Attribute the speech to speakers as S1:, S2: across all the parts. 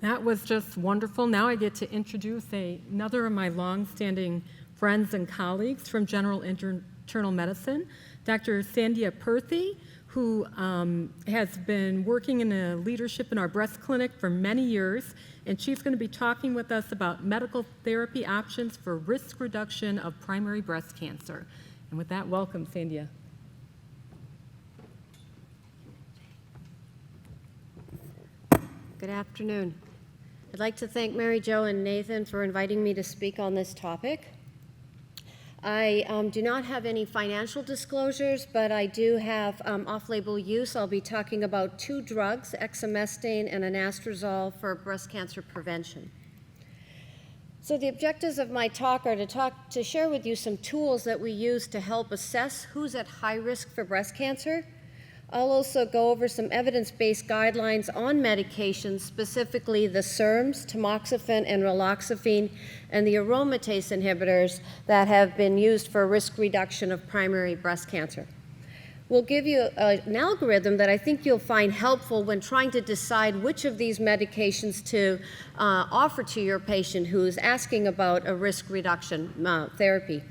S1: That was just wonderful. Now I get to introduce another of my long-standing friends and colleagues from general internal medicine, Dr. Sandhya Pruthi, who has been working in a leadership in our breast clinic for many years, and she's going to be talking with us about medical therapy options for risk reduction of primary breast cancer. And with that, welcome, Sandhya.
S2: Good afternoon. I'd like to thank Mary Jo and Nathan for inviting me to speak on this topic. I do not have any financial disclosures, but I do have off-label use. I'll be talking about 2 drugs, exemestane and anastrozole, for breast cancer prevention. So the objectives of my talk are to share with you some tools that we use to help assess who's at high risk for breast cancer. I'll also go over some evidence-based guidelines on medications, specifically the SERMs, tamoxifen and raloxifene, and the aromatase inhibitors that have been used for risk reduction of primary breast cancer. We'll give you an algorithm that I think you'll find helpful when trying to decide which of these medications to offer to your patient who is asking about a risk reduction therapy.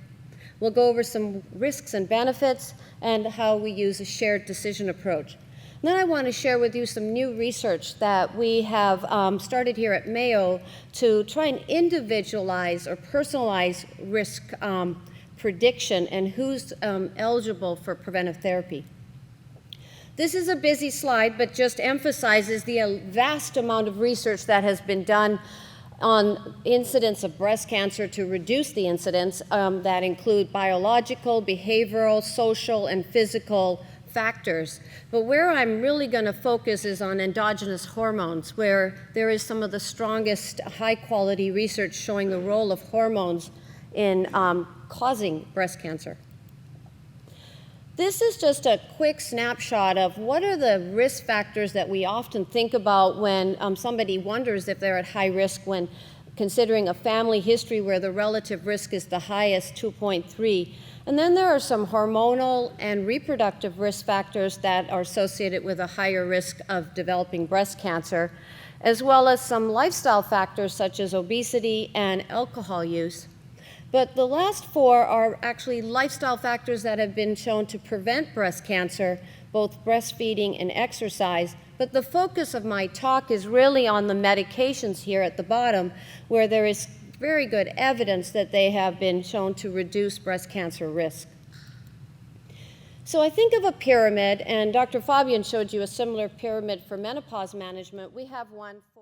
S2: We'll go over some risks and benefits and how we use a shared decision approach. And then I want to share with you some new research that we have started here at Mayo to try and individualize or personalize risk prediction and who's eligible for preventive therapy. This is a busy slide, but just emphasizes the vast amount of research that has been done on incidence of breast cancer to reduce the incidence that include biological, behavioral, social, and physical factors. But where I'm really going to focus is on endogenous hormones, where there is some of the strongest high-quality research showing the role of hormones in causing breast cancer. This is just a quick snapshot of what are the risk factors that we often think about when somebody wonders if they're at high risk when considering a family history where the relative risk is the highest, 2.3. And then there are some hormonal and reproductive risk factors that are associated with a higher risk of developing breast cancer, as well as some lifestyle factors such as obesity and alcohol use. But the last 4 are actually lifestyle factors that have been shown to prevent breast cancer, both breastfeeding and exercise. But the focus of my talk is really on the medications here at the bottom, where there is very good evidence that they have been shown to reduce breast cancer risk. So I think of a pyramid, and Dr. Fabian showed you a similar pyramid for menopause management. We have one for